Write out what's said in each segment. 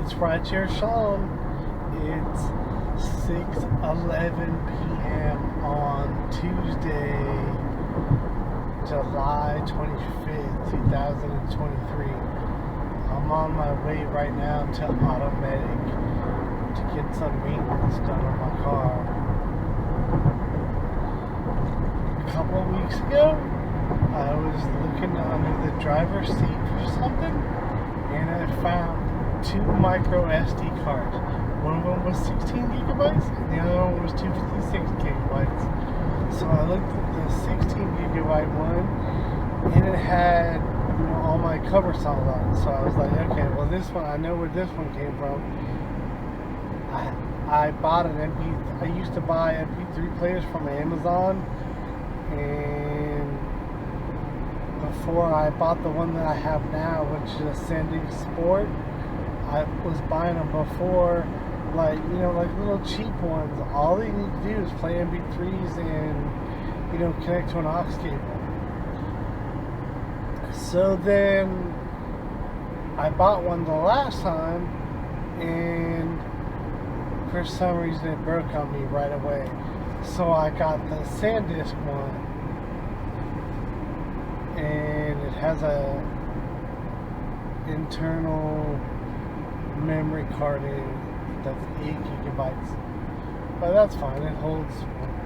it's Rideshare Sean. It's 6:11 p.m. on Tuesday, July 25th, 2023. I'm on my way right now to AutoMedic to get some maintenance done on my car. A couple of weeks ago, I was looking under the driver's seat for something, and I found two micro SD cards. One of them was 16 gigabytes, and the other one was 256 gigabytes. So I looked at the 16 gigabyte one, and it had all my cover songs on it. So I was like, okay, well this one, I know where this one came from. I bought an I used to buy MP3 players from Amazon, and before I bought the one that I have now, which is a Sending Sport, I was buying them before, like little cheap ones. All they need to do is play MP3s and, connect to an aux cable. So then I bought one the last time, and for some reason it broke on me right away. So I got the SanDisk one, and it has a internal memory card in that's 8 gigabytes. But that's fine. It holds,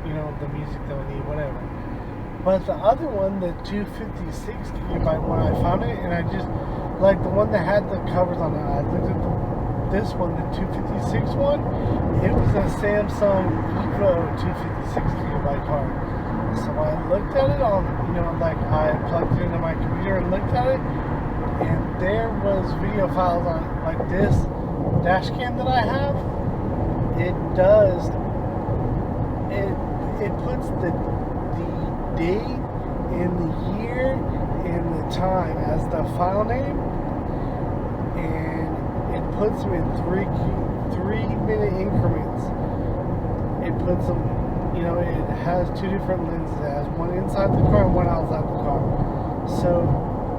the music that I need, whatever. But the other one, the 256 gigabyte one, I found it, and I just, like the one that had the covers on it, I looked at this one, the 256 one, it was a Samsung Evo 256 gigabyte card. So I looked at it on, I plugged it into my computer and looked at it, and there was video files on it. Like this dash cam that I have, it puts the date and the year and the time as the file name, and it puts them in 3-minute increments. It puts them, it has two different lenses. It has one inside the car and one outside the car. So,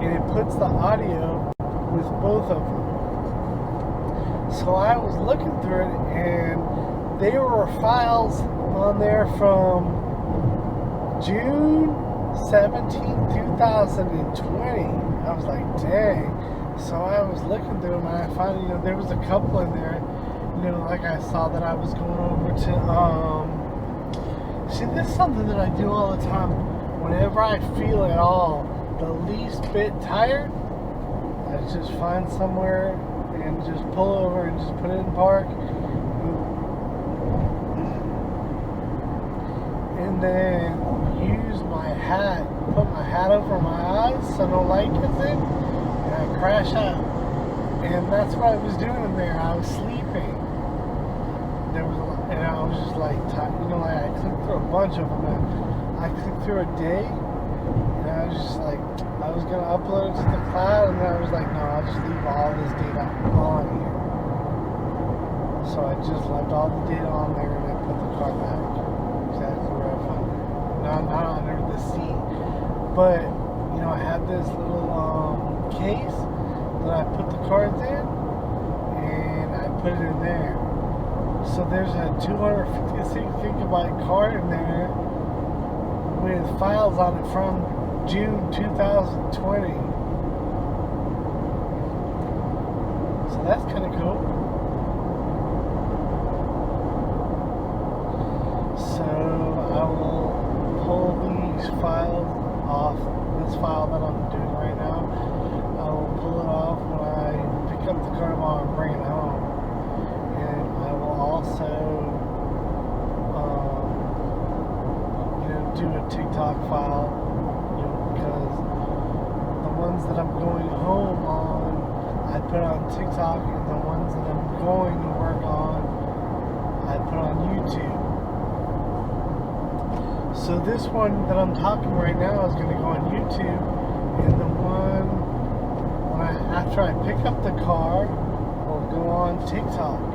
and it puts the audio with both of them. So I was looking through it, and there were files on there from June 17, 2020. I was like, dang. So I was looking through them, and I found, there was a couple in there, like I saw that I was going over to, see, this is something that I do all the time. Whenever I feel at all the least bit tired, I just find somewhere and just pull over and just put it in park. And then use my hat, put my hat over my eyes so no light gets in, and I crash out. And that's what I was doing in there. I was sleeping. And I was just like, I clicked through a bunch of them. And I clicked through a day, and I was just like, I was gonna upload it to the cloud, and then I was like, no, I'll just leave all this data on here. So I just left all the data on there, and I put the car back exactly where I found it. Not under the seat, but I had this little case that I put the cards in, and I put it in there. So there's a 256 gigabyte card in there with files on it from June 2020. So that's kind of cool. So I will pull these files off, this file that I'm doing right now. I will pull it off when I pick up the car tomorrow and bring it home. And I will also do a TikTok file, because the ones that I'm going home on, I put on TikTok, and the ones that I'm going to work on, I put on YouTube. So this one that I'm talking right now is going to go on YouTube, and the one after I pick up the car will go on TikTok.